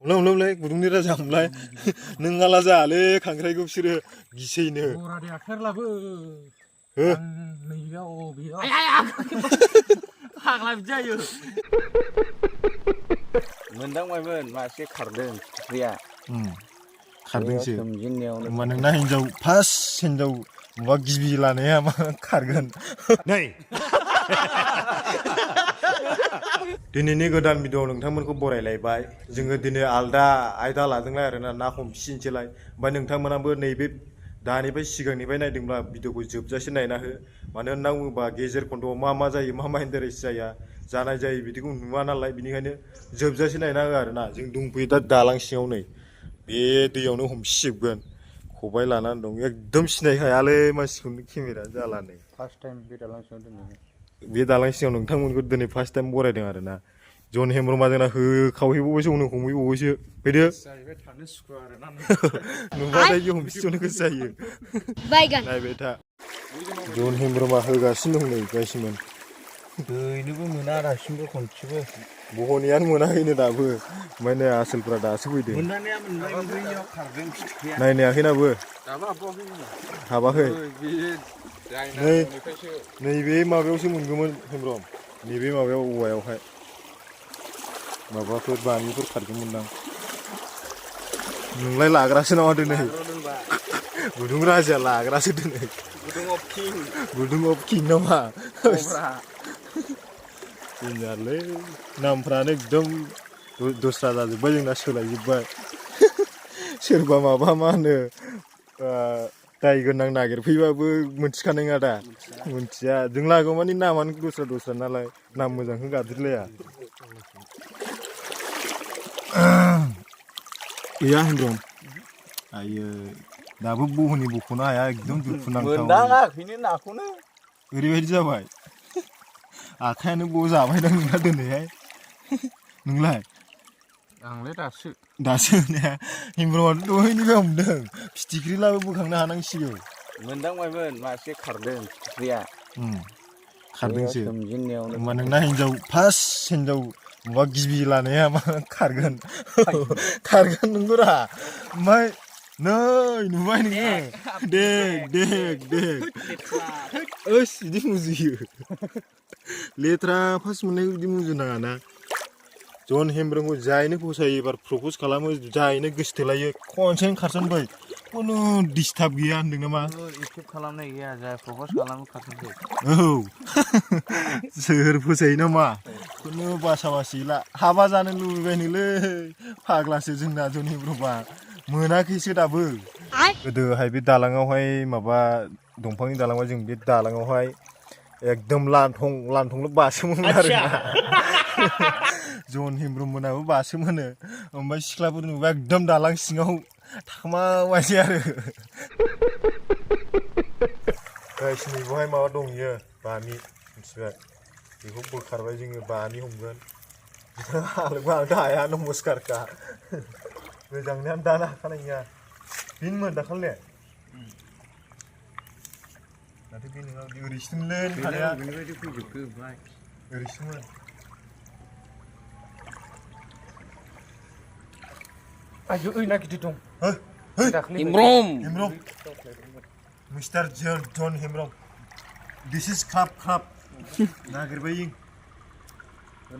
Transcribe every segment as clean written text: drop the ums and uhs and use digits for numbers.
हमलाय गुदुंनि राजा हमलाय नों आला जाले खांख्राइखौ बिसोरो गिसैनो बरादे आखारलाबो हो नैबेयाव बेयाव फाग्ला बिदि जायो मोनदांबायमोन मासे खारदों फिथिख्रिया खारदोंसो सोमजिनायावनो होमबा नोंना हिनजाव फार्स्ट हिनजाव माबा गिबि लानाया मा खारगोन नै दिनैनि गोदान भिडिअ नोंथांमोनखौ बरायलायबाय जोङो दिनै आलदा आयदा लादोंलाय आरोना ना हमफिनसैलाय ओमफ्राय नोंथांमोनाबो नैबे दानिफ्राय सिगांनिफ्राय नायदोंब्ला भिडिअखौ जोबजासे नायना हो मानो होनना बुङोबा गेजेर खन्द'आव मा जायो मा इन्टारेस्ट जाया जानाय जायो बिदिखौ नुवा नालाय बिनिखायनो जोबजासे नायना हो आरोना जों दंफैयो दा दालां सिङाव नै बे दैयावनो हमसिजोबगोन खबाइ लानानै दं एकदम सिनायखायालै मानसिखौनो केमेरा जाला नै फार्स्ट टाइम बे दालां सिङाव दोननानै बे दालां सिङाव नोंथांमोनखौ दिनै फार्स्ट टाइम बरायदों आरोना जन हेमब्रमा जोंना होखावहैबावबायसो उनाव हमहैबावबायसो फैदो जाहैबाय थानो सुखुवा आरोना नुबाथाय हमसिजोबनो गोसो जायो नायबाय था जन हेमब्रमा होगासिनो दं नै गासिमोन दैनोबो मोना दासिमबो खनसेबो बहनैयानो मोनाखैनो दाबो ओमफ्राय नै आसोलफ्रा दासो फैदों मोननाया मोनबाय बैयाव खारदों फिथिख्रिया नायनायाखैनाबो दाबो हाबाखै नै नैबे माबायावसो मोनगौमोन हेमब्रम नैबे माबायाव औवायावहाय माबाफोर बामिफोर खारगौमोनदां नोंलाय लाग्रासो नामा दिनै गुदुं राजाया लाग्रासो दिनै गुदुं अफ किं नामा जोंनालै नामफ्रानो एकदम दस्रा जाजोब्बाय जोंना सोलायजोब्बाय सोरबा माबा मा होनो दाय गोनां नागिरफैबाबो मोनथिखानाय नङा दा मोनथिया जों लागौमानि नामानो दस्रा नालाय नाम मोजांखौ गाबज्रिलाया गैया हेमब्रम आयो दाबो बहनै बख'नो हाया एकदम दुखुनांथाव मोनदाङाखैनो नाखौनो ओरैबायदि जाबाय आखायानो जाबायदां नोंना दिनैहाय नोंलाय आंलाय दासो ने हेमब्रमाथ' दहायनिफ्राय हमदों फिथिख्रिलाबो बोखांनो हानांसिगौ मोनदांबायमोन मासे खारदों फिथिख्रिया खारदोंसो सोमजिनायावनो होमबा नोंना हिनजाव फार्स्ट हिनजाव माबा गिबि लानाया मा खारगोन नंगौरा ओमफ्राय नै नुबाय नोङो देख ओस बिदि मुजुयो लेथ्रा फार्स्ट मोननायखौ बिदि मुजुनाङाना जन हेमब्रमखौ जायनो फसायो एबार प्रपज खालामो जायनो गोसो थोलायो खनसेनो खारसनबाय खुनु डिस्टार्ब गैया होनदों नामा एक्सेप्ट खालामनाय गैया जाय प्रपज खालामो खारसनसै औ सोर फसायो नामा खुनु बासा बासि गैला हाबा जानो लुबैबायनोलै फाग्लासो जोंना जन हेमब्रमा मोनाखैसो दाबो गोदोहाय बे दालाङावहाय माबा दंफांनि दालाङाव जों बे दालाङावहाय एकदम लांथंल' बासोमोन आरोना जन हेमब्रम मोनाबो बासोमोनो ओमफ्राय सिख्लाफोर नुबा एकदम दालां सिङाव थाखोमाबायसै आरो गायसिनि बेवहाय माबा दं इयो बामि मिथिबाय बेखौ बोखारबाय जोङो बामि हमगोन आंथ' हाया नमस्कारखा गोजांनायानो दानो हाखानाय नङा बेनोमोन दाखालि नाथाय बे नङा ओरैसोमोनलै थानाया ओरैसोमोन आयु ना गिदिर दं हेमब्रम मिस्टार जन हेमब्रम दिस इज ख्राब नागिरबाय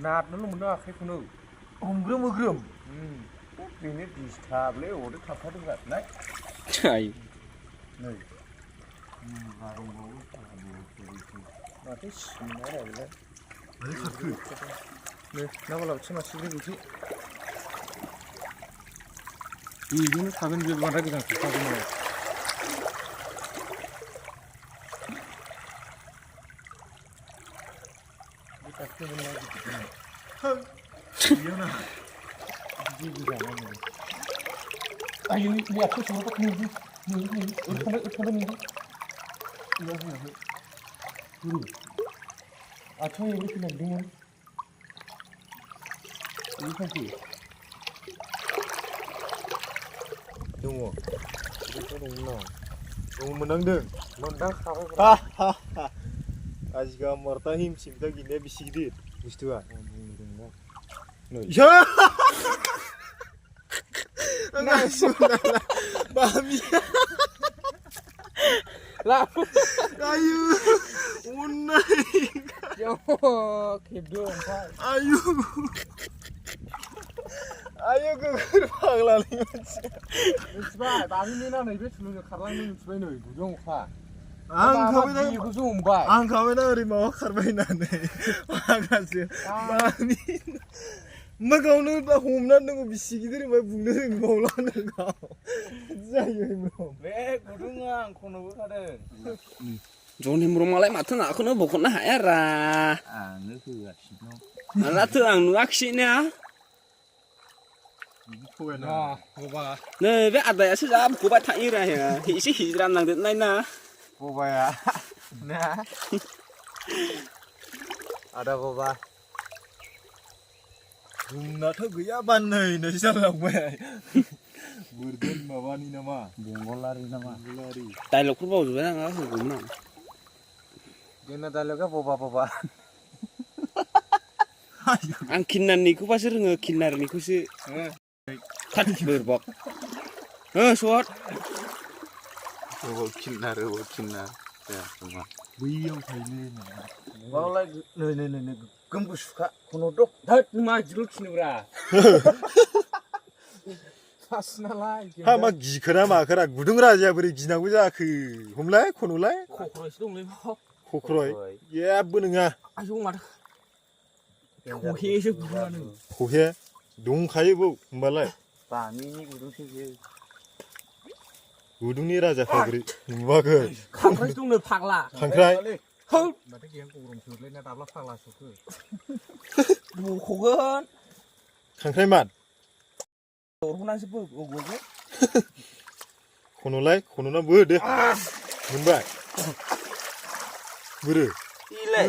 नारनोल' मोनदों आखाइखौनो हमग्रोम बेनो डिस्टार्बलै अरदो थाबथादों नै माथो सिनना रायलाय मारै खारखो नै ना बालाबाथिया मासे बिदि बेजोंनो थागोन बे बांद्राय गोजान थागोन नामा बे दाख्लै ना गिदिर ना बिदि गोजान आयु बे आखाइ सौराबा नुदों ओरैखांबाय आथिङाव एब्रै फैनांदोंमोन ओरैखांसै दङ मोनदांदों आजिगा मरता हिमसिमता गिनाया बेसे गिदिर बुस्थुआ Bami. Lah. Ayu. Unai. Yo, kebdo ompay. Ayu. Ayu gegerbang lali moनसे. मिथिबाय दानि ना नैबे थुलुंजों खारलांनो मिथिबाय नै गुदुं अखा आं खाबायना बेखौसो हमबाय आं खाबायना ओरै माबा खारबाय होननानै माखासे बामि गावनो दा हमनानै दङ बिसि गिदिर ओमफ्राय बुंनो रोंबावला नोंखौ जायो बे गुदुङा आं खन'बो खादों जनि ब्रह्मालाय माथो नाखौनो बख'नो हाया रा आंनो होगासिनो मालाथो आं नुवाखिसैना नै बे आदायासो जा बख'बाय थायो रा एसे हिज्रान नांदेरनाय ना बबाया ना आदा बबा जोंनाथ' गैया बाननैनो जालांबाय बुरदोन माबानि नामा बेंगलारि नामा बेंगलारि डाइलगफोर बावजोबबाय आङो होगौमोन आं जोंना डाइलगा बबा आं किन्नारनिखौबासो रोङो किन्नारनिखौसो खाथ बोरबक सट बबाव किन्नार दे नङा बैयाव थायो बावलाय नै गोम गुसुखा खन'द' धोत मा जिल' खिनोब्रा सास नालाय हा मा गिखोना माखोरा गुदुं राजाया बोरै गिनांगौ जाखो हमलाय खन'लाय खख्र'सो दंलै खख्रय जेबो नङा आयौ माथो खहेसो गुदुङानो खहे दंखायो बाव होमबालाय बामिनि गुदुंसो बियो गुदुंनि राजाखौ बोरै नुवाखै खांख्राइसो दंनो फाग्ला खांख्राइ माथो गैया गरम सोलायना दाब्ला फाग्ला सखो बख'गोन खांख्राइ मान दरहनासो बख'गोन खन'ना बो दे मोनबाय बोरो इलाय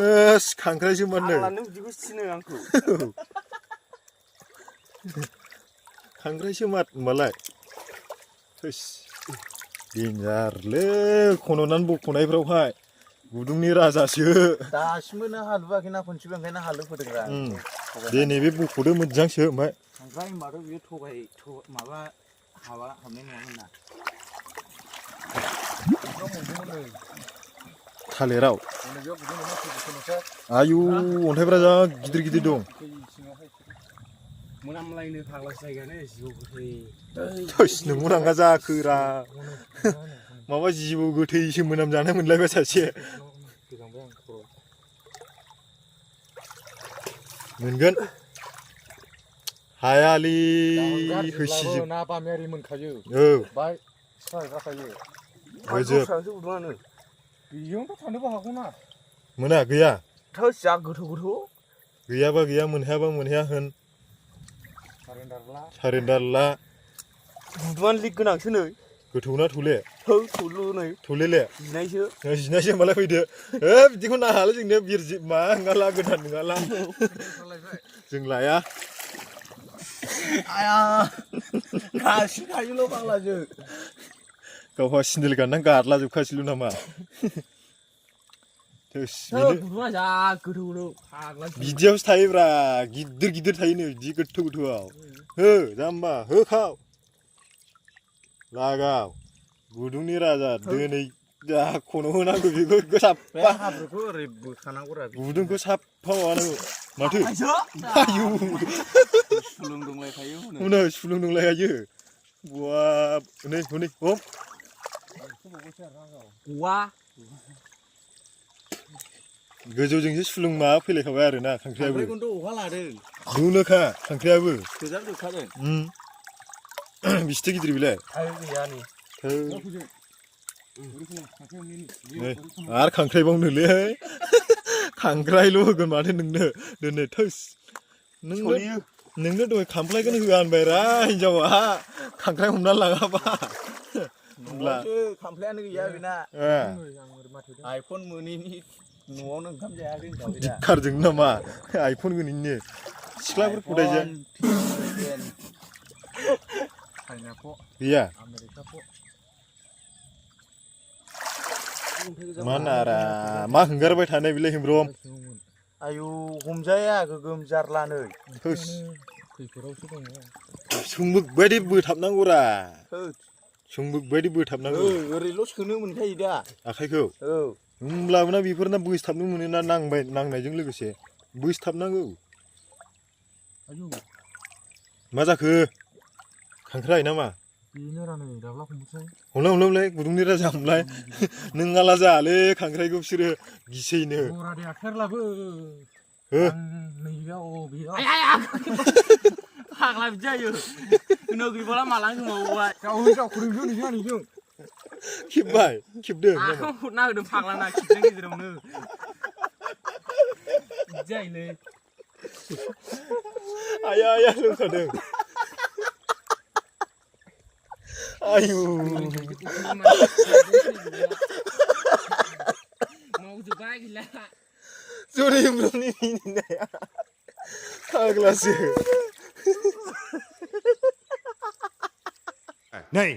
खांख्राइसो मोननो आंलानो बिदिखौ थिनो आंखौ खांख्राइसो मात होमबालाय देन्जारलै खन'नानै बख'नायफ्रावहाय गुदुंनि राजासो दासिमबो नों हालुवाखै ना खनसेबो ओंखायनो हालु फोदोंरा दे नैबे बख'दो मोजांसो ओमफ्राय ओमफ्राय होनबाथ' बियो माबा हाबनाय नङामोन ना थालिराव आयु अन्थाइफ्रा जा गिदिर दं मोनामलायनो फाग्लासो जायगायानो जिबौ गोथै नोंबो नांगा जाखोरा माबा जिबौ गोथैसो मोनामजानाय मोनलायबाय सासे मोनगोन हायालि होसिजोब ना बामियारि मोनखायो बाय स्राय जाखायो होजोब बेयावनोथ' थानोबो हागौ ना मोना गैया थोस जा गोथौ गैयाबा गैया मोनहायाबा मोनहाया होन सारेन्डार ला गुदुङानो लिक गोनांसो नै गोथौना थौले थौलु नै थौलेले जिनायसो होमबालाय फैदो बिदिखौ नाङालै जोंनो बिरजि मा नङाला गोदान नङाला जों लाया आया गासिनो थायोल' बांलाजों गावहा सिन्देल गाननानै गारला जोबखासैल' नामा गुदुङा जा गोथौ फाग्ला बिदियावसो थायोब्रा गिदिर थायोनो बिदि गोथौआव हो जाम्बा होखाव लागाव गुदुंनि राजा दिनै जा खन' होनांगौ बेखौ साफा हाब्रुखौ ओरै बोखानांगौ गुदुंखौ साफा माबानांगौ माथो आयु सुलुं दंलायखायो हनै सुलुं दंलायखायो बाब हनै हम गवा गोजौजोंसो सुलुं माबा फैलायखाबाय आरोना खांख्राइयाबो अखा लादों नुनोखा खांख्राइयाबो थोजाबजोबखादों बिसिथो गिदिर बेलाय गैया नै आरो खांख्राइबावनोलै खांख्राइल' होगोन माथो नोंनो दोनै थोस नोंनो दहाय खामफ्लायखौनो होआ होनबायरा हिनजावा खांख्राइ हमना लाङाबा होमब्ला खामफ्लायानो गैया बेना आइफन मोनैनि न'आवनो ओंखाम जायाखै कारजों नामा आइफन गोनैनो सिख्लाफोर फदायजा गैया मा नारा मा हंगारबाय थानाय बेलाय हेमब्रम आयु हमजाया गोगोम जारला नै खैफोरावसो दङ संबुक बायदि बोथाबनांगौरा संबुक बायदि बोथाबनांगौ ओरैल' सोनो मोनखायो दा आखाइखौ होमब्लाबो ना बेफोरना बोसथाबनो मोनोना नांनायजों लोगोसे बोसथाबनांगौ मा जाखो खांख्राइ नामा बेनो रानै दाब्ला हमसै हमलाय गुदुंनि राजा हमलाय नों आला जाले खांख्राइखौ बिसोरो गिसैनो बरादे आखाइरलाबो हो नैबेयाव बेयाव फाग्ला बिदि जायो उनाव गैबाला मालांगौ मावबाय गावखौ खेबबाय खेबदों आखाव हरना होदों फाग्ला ना खेबनायनि गेजेरावनो बिदि जायोलै आया लोंखादों आयु मावजोब्बाय गैला जरै ब्रनि मिनिनाया फाग्लासो नै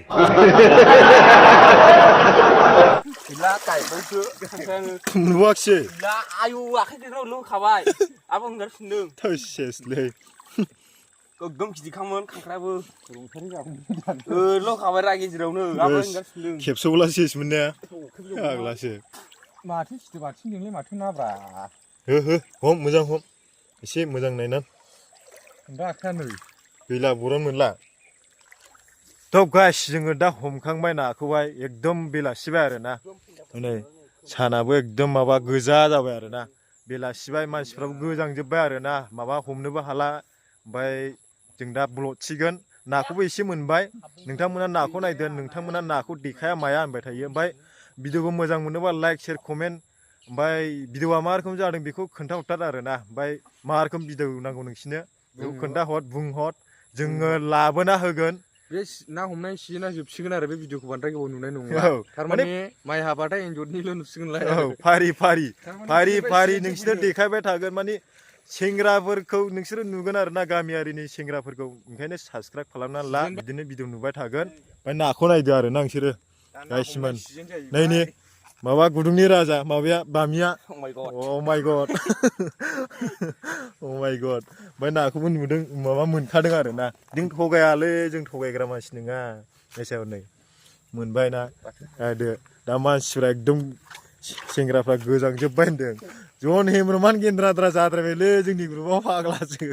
गैला गायबायसो नुवाखिसै गैला आयु आखाइ गेजेराव लोंखाबाय आबो होनगासिनो थैसेसलै गोगोम गिदिरखामोन खांख्रायाबो लंखाबाय रा गेजेरावनो आबो होनगासिनो खेबसेब्ला सेसमोन ने फाग्लासो माथो सिदोब आथिंजोंलाय माथो नाब्रा हो हम मोजां हम एसे मोजां नायना दा आखाया नै गैला बरन मोनला थ' गाइस जोङो दा हमखांबाय नाखौहाय एकदम बेलासिबाय आरोना नै सानाबो एकदम माबा गोजा जाबाय आरोना बेलासिबाय मानसिफ्राबो गोजांजोब्बाय आरोना माबा हमनोबो हाला ओमफ्राय जों दा ब्ल'दसिगोन नाखौबो एसे मोनबाय नोंथांमोना नाखौ नायदो नोंथांमोना नाखौ देखाया माया होनबाय थायो ओमफ्राय भिडिअखौ मोजां मोनोबा लाइक शेयार कमेन्ट ओमफ्राय भिडिअआ मा रोखोम जादों बेखौ खोन्थाहरथार आरोना ओमफ्राय मा रोखोम भिडिअ नांगौ नोंसिनो बेखौ खोन्थाहर बुंहर जोङो लाबोना होगोन बे ना हमनाय सिजोना जोबसिगोन आरो बे भिडिअखौ बांद्राय गोबाव नुनाय नंला थारमाने माइ हाबाथाय एन्जरनिल' नुसिगोनलाय फारि नोंसोर देखायबाय थागोन माने सेंग्राफोरखौ नोंसोरो नुगोन आरोना गामियारिनि सेंग्राफोरखौ ओंखायनो साबसक्राइब खालामनानै ला बिदिनो भिडिअ नुबाय थागोन ओमफ्राय नाखौ नायदो आरोना नोंसोरो गाइसमोन नै माबा गुदुंनि राजा माबाया बामिया अ माय गड ओमफ्राय नाखौबो नुदों माबा मोनखादों आरोना जों थगायालै जों थगायग्रा मानसि नङा एसेयाव नै मोनबाय ना दा मानसिफ्रा एकदम सेंग्राफ्रा गोजांजोब्बाय होनदों जन हेमरमान गेन्द्राद्रा जाद्रायबायलै जोंनि ग्रुपाव फाग्लासो